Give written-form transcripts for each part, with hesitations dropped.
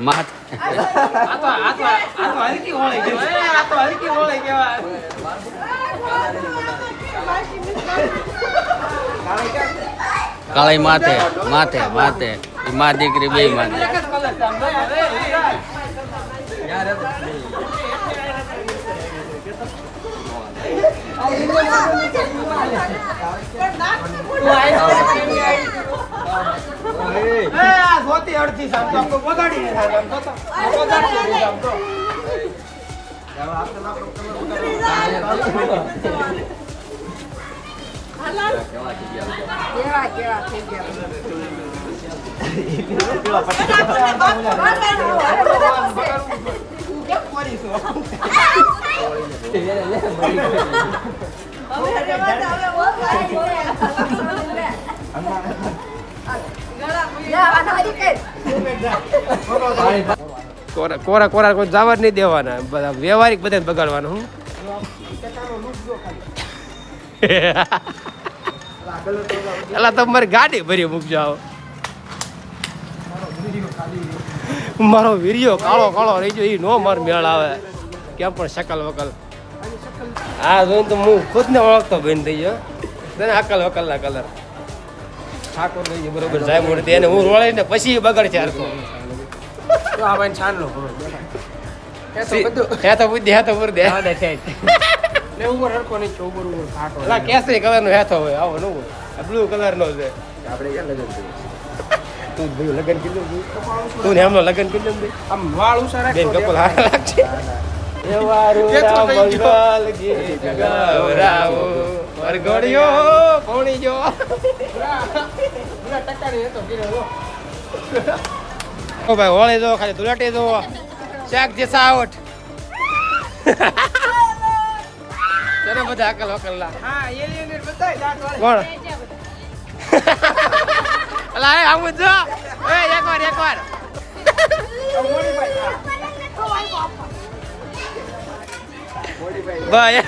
માથ કાળી માથે માથે માથે માં દીકરી બે માથે કોરા કોરા કોઈ જવા જ નહીં દેવાના, બધા વ્યવહારિક બધા બગાડવાનું. હું એલા તમારી ગાડી ભરી મૂકજો. આવો મારો વીર્યો કાળો કાળો રહી ગયો, એ નો માર મેળ આવે કેમ પણ શકલ વકલ. હા જોઈને તો હું ખુદને ઓળખતો બેન થઈ ગયો. અકલ વકલના કલર ઠાકોર થઈ ગયો બરોબર સાહેબ મૂર્તિ એને હું રોળીને પછી બગડ છે હરખો. કેસરી કલર નો હેથો હોય, આવો નો હોય, બ્લુ કલર નો છે. તું ભાઈ લગન કીધું, તું એમનો લગન કીધું, આમ વાળ ઉસારા બેન કપલ હારા લાગશે. ભાઈ હોળી જો ખાલી ધુલાટી જો શાક જે સાવટ તને બધા અકલ વકલ કોણ અલા આમ જો એકવાર ભાઈ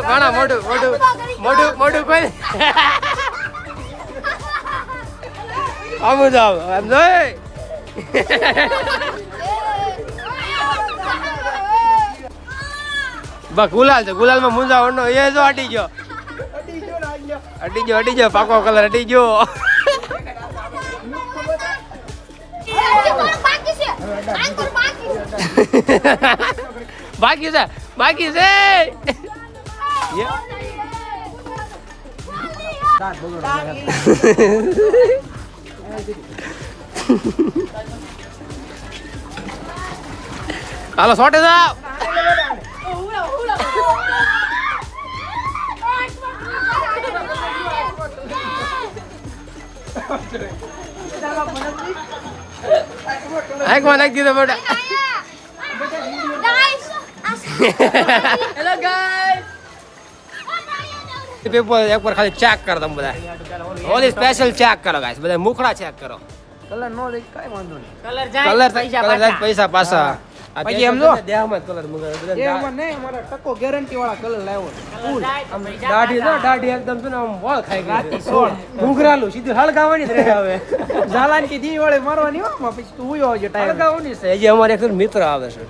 ભાણા મોઢું મોઢું મોઢું મોઢું કોઈ આમ જાવ આમ જોઈ બસ ગુલાલ છે, ગુલાલ માં મુંજા ઓનો એ જો અડી ગયો પાકો કલર અડી ગયો. બાકી છે હાલો સોટે જાવ. એકમાં નાખી દીધો બેટા. હેલો ગાઈસ પેપર એકવાર ખાલી ચેક કરો તમે બધા, ઓલી સ્પેશિયલ ચેક કરો ગાઈસ બધા, મુખડા ચેક કરો. કલર નો લે કાઈ વાંધો નહીં, કલર જાય પૈસા પાછા. પછી એમ જો દેહમાં કલર મગાવે બધા, દેહમાં નહીં અમારા ટકો ગેરંટી વાળા કલર લાવ્યો ફૂલ. દાઢી જો દાઢી એકદમ છે ને આમ વાળ ખાઈ ગઈ રાતી 16 ઘુંઘરાલું સીધું હળગાવાની જ રહે. હવે ઝાલાન કે દી વળે મારવાની હો, પછી તું ઉયો આવજે ટાઈમ હળગાવાની છે. હજી અમારે એક મિત્ર આવે છે,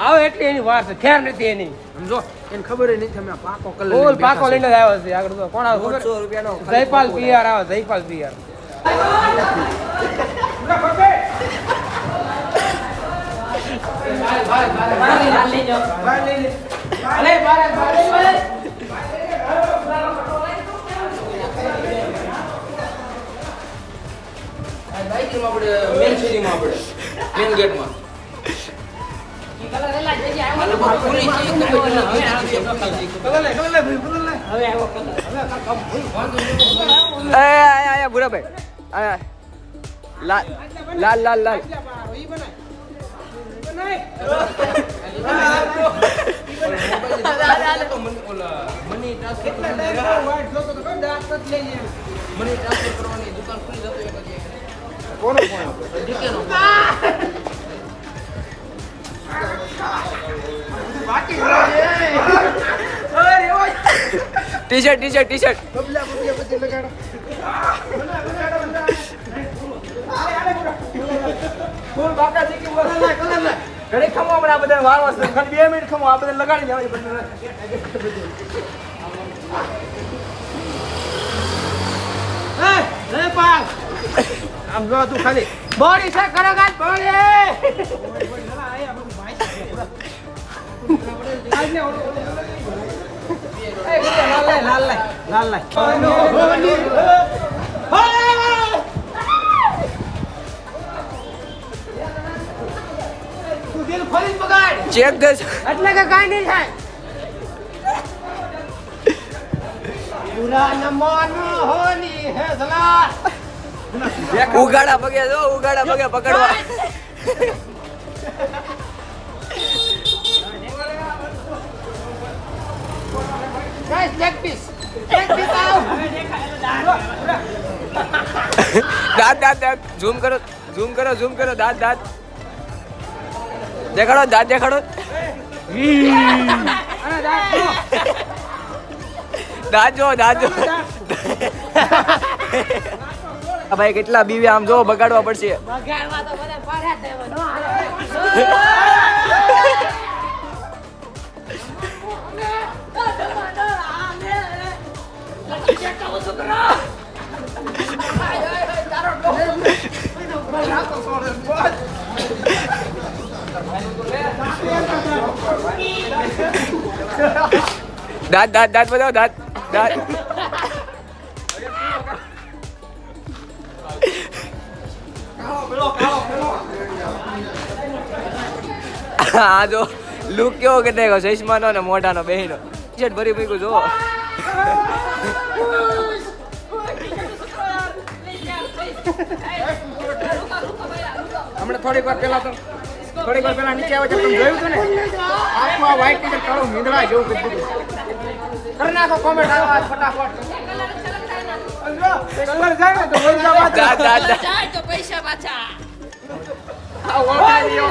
આવે એટલે એની વાર છે, ખેર નથી એની. સમજો એને ખબર જ નથી અમે પાકો કલર ઓલ પાકો લઈને જ આવ્યો છે. આગળ તો કોણ આવે 100 રૂપિયાનો જયપાલ પીઆર આવે, જયપાલ પીઆર. મેન ગેટમાં લાલ લાલ લાલ બાકી ટી-શર્ટ ફૂલ બાકા છે કે કલર ઘરે ખમો આપણે આ બધા વાર વાસ ખાલી 2 મિનિટ ખમો આ બધા લગાડી લેવા લે પાસ આમ જો તું ખાલી બોડી છે કરો ગાલ બોડી લાલ તું દિલ ખોલીને બગાડ ચેક દે એટલે કે કાઈ નહીં થાય પૂરા નમોનો હોની હે સલા ઉગાડા પગે પકડવા ગાઈસ લેગ પીસ આવ દાંત ઝૂમ કરો દાંત દેખાડો દાંત જો ભાઈ કેટલા બીવે આમ જો બગાડવા પડશે દાંત બતાવો દાંત હા જો લુક કેવો કે દેખો ચશ્માનો ને મોઢાનો બેહીનો ટી-શર્ટ ભરી મૂક્યું જો હમણાં થોડીક વાર પહેલા નીચે આવે છે તમે જોયું હતું ને આખું વ્હાઈટ ટી-શર્ટ કાળું મીંદડા જેવું કરી દીધું કરી નાખો કોમેન્ટ આવો ફટાફટ કલર જાય ને તો બોલ જાવ દાંત જાય તો પૈસા પાછા આ ઓળખાઈ ગયો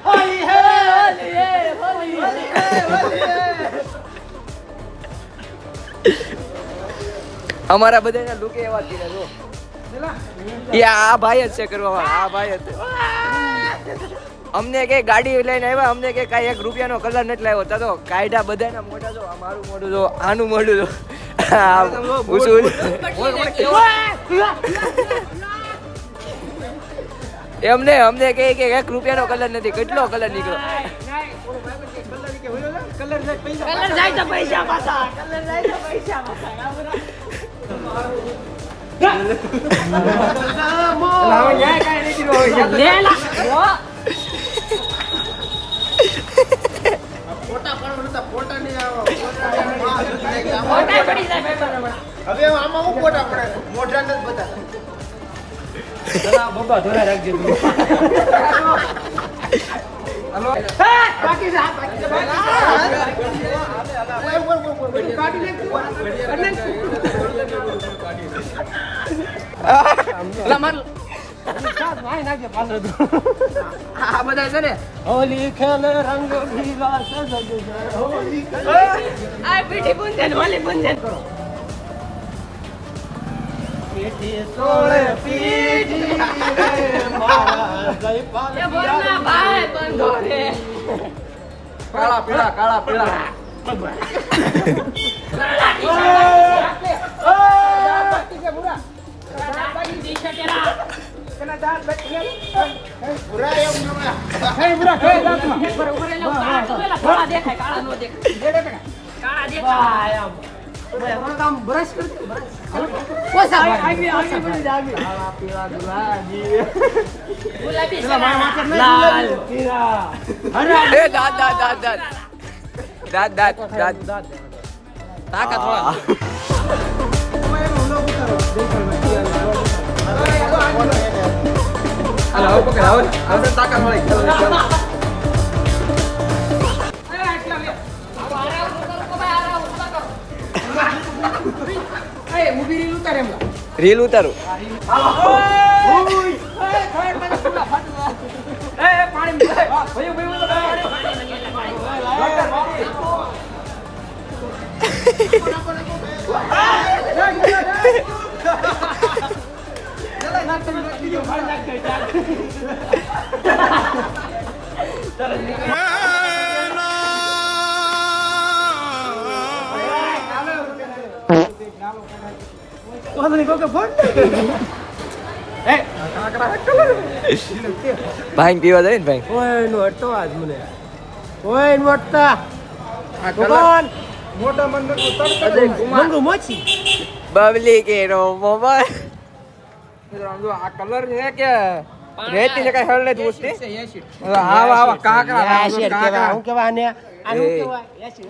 હોલી હે અમારા બધાના લુક એવા જ છે જો એ આ ભાઈ જ છે કરવા આ ભાઈ જ અમને કે ગાડી લઈને આવ્યા અમને કે કાંઈ 1 રૂપિયાનો કલર નથી લાવ્યો તો કાયડા બધાના મોઢા જો આ મારું મોઢું જો આનું મોઢું જો એમને અમને કે 1 રૂપિયાનો કલર નથી કેટલો કલર નીકળ્યો કલર જાય તો પૈસા પાછા હવે આમાં હું ફોટા પડે મોઢા નથી બધા બબ્બા ધોરા રાખજે તું હલો બાકી છે આ બધા છે ને હોલી ખેલે રંગ ભીલા સજગ હોલી આ પીઠી પૂંજન હોલી પૂંજન કરો પીઠી સોળે પીઠી મારા જયપાલ એ બોલના ભાઈ બંધો રે કાળા પીળા બ્રશ દાંત તાકાત થોડા હાલો પકડ તાકાત મળી રીલ ઉતારું ભાઈ પીવા જાય ને ભાઈ કોઈ નો હટતો આજ મને કોઈ નો હટતા કોણ મોટા મંગુ મોચી બબલી કે રો મોબાઈલ આ કલર છે કે રેતી ને કઈ હળ નથી ઉસતી આવા કાકરા યાશિર કેવા હું કેવા ને આનું એ. કેવા યાશિર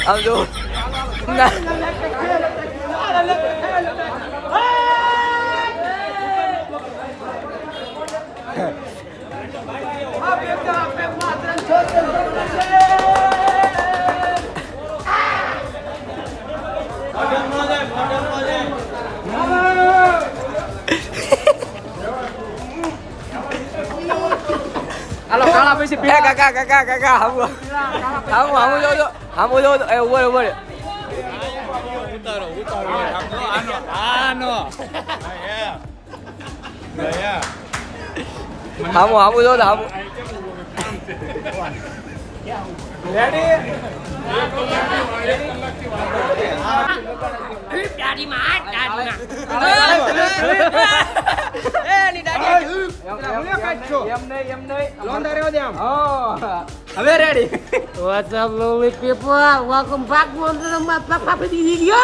આમ જો ના હાલો કાળા પૈસે એ કાકા હામુ જો એ ઉપર હામુ જો હામુ દાઢી માં હવે ready What's up, lovely people? Welcome back to my Papa video.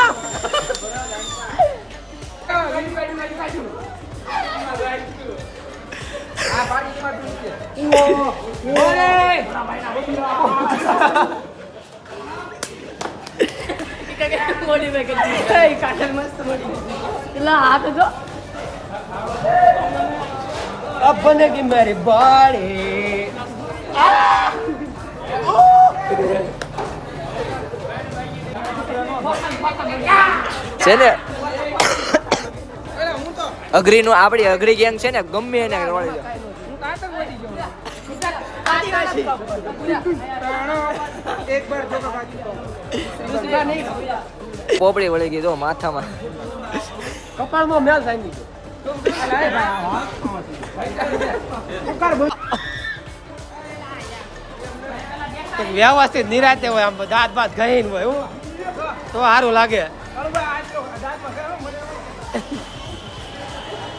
મોડી મેં કરી કાટલ મસ્ત મોડી એટલે આ તો જો अब बनेगी मेरी बॉडी. છે ને અઘરી નું આપડી અઘરી ગેંગ છે ને ગમે એને રોળી દે પોપડી વળી ગઈ તો માથામાં કપાળમાં મેલ થાય વ્યવસ્થિત નિરાતે હોય આમ દાંત બાત ગહીન હોય એવું તો સારું લાગે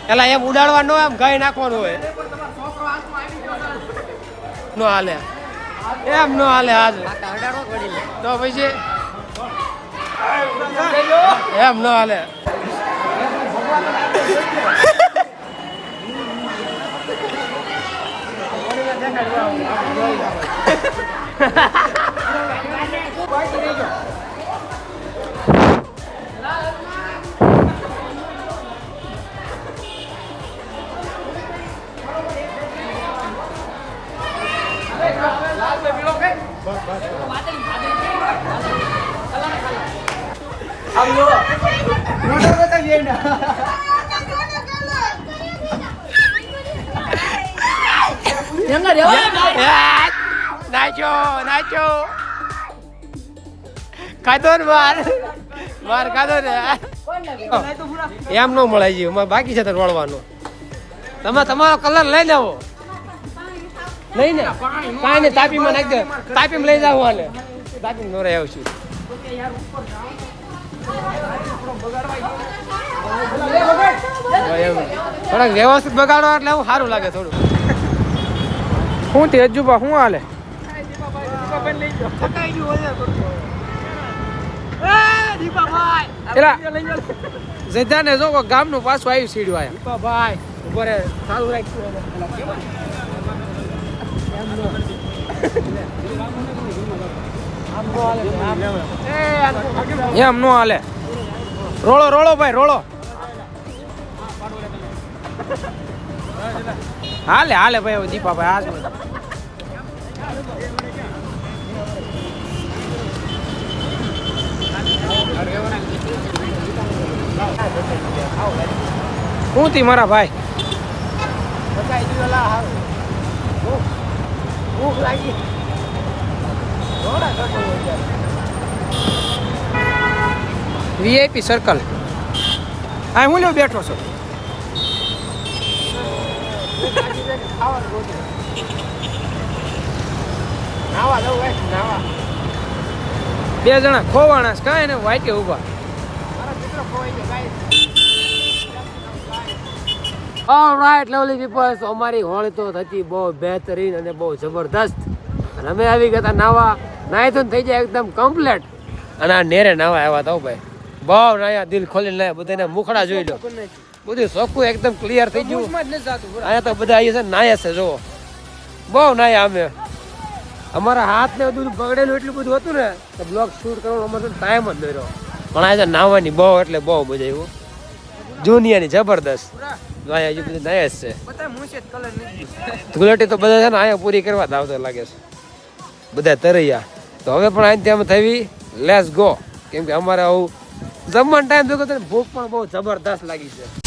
એલા એમ ઉડાડવા નો એમ ગઈ નાખવાનું હોય નો હાલે એમ નો હાલે આજ તો પછી એમ નો હાલે નાચો ખાધો ને માર ખાધો ને એમ ન મળે છે બાકી છે તો રોળવાનું તમે તમારો કલર લઈ આવો નહીં ને કાંઈ ને તાપીમાં નાખી દો તાપીમાં લઈ જાવ આને તાપી નો રહે છું થોડાક વ્યવસ્થિત બગાડો એટલે એવું સારું લાગે થોડું શું તે અજુબા શું હાલે એલા જજાને જો ગામનું પાછું આવ્યું સીડ્યું આયા ભાઈ ઉપર સારું રાખ્યું એમ નો હાલે રોળો રોળો ભાઈ રોળો હાલે હાલે ભાઈ દીપા ભાઈ આજ હું થી મારા ભાઈ ભૂખ લાગી વીઆઈપી સર્કલ હા હું લ્યો બેઠો છો બે જણા ખોવાણા છે કાંઈ ને વાઈટે ઊભા ઓલરાઈટ લવલી પીપલ્સ અમારી હોળી તો થતી બહુ બહેતરીન અને બહુ જબરદસ્ત અને અમે આવી ગયા હતા નાવા નાય તો થઈ જાય એકદમ કમ્પ્લીટ અને આ નેરે નાવા આવ્યા હતા ભાઈ બહુ નાયા દિલ ખોલીને નાયા બધાને મુખડા જોઈ લો બધું ચોખ્ખું એકદમ ક્લિયર થઈ ગયું અહીંયા તો બધા અહીંયા છે નાયા છે જુઓ બહુ નાયા અમે અમારા હાથ ને બધું બગડેલું એટલું બધું હતું ને તો બ્લોગ શૂટ કરવાનો અમારે ટાઈમ જ નહીં રહ્યો પણ આ નાવાની બહુ એટલે બહુ મજા આવ્યું જુનિયરની જબરદસ્ત અહીંયા હજુ બધું નાયા જ છે ધૂળેટી તો બધા છે ને અહીંયા પૂરી કરવા જ આવતા લાગે છે બધા તરૈયા તો હવે પણ અહીંથી અમે થવી લેટ્સ ગો કેમ કે અમારે આવું જમવાનો ટાઈમ થયો તો ભૂખ પણ બહુ જબરદસ્ત લાગી છે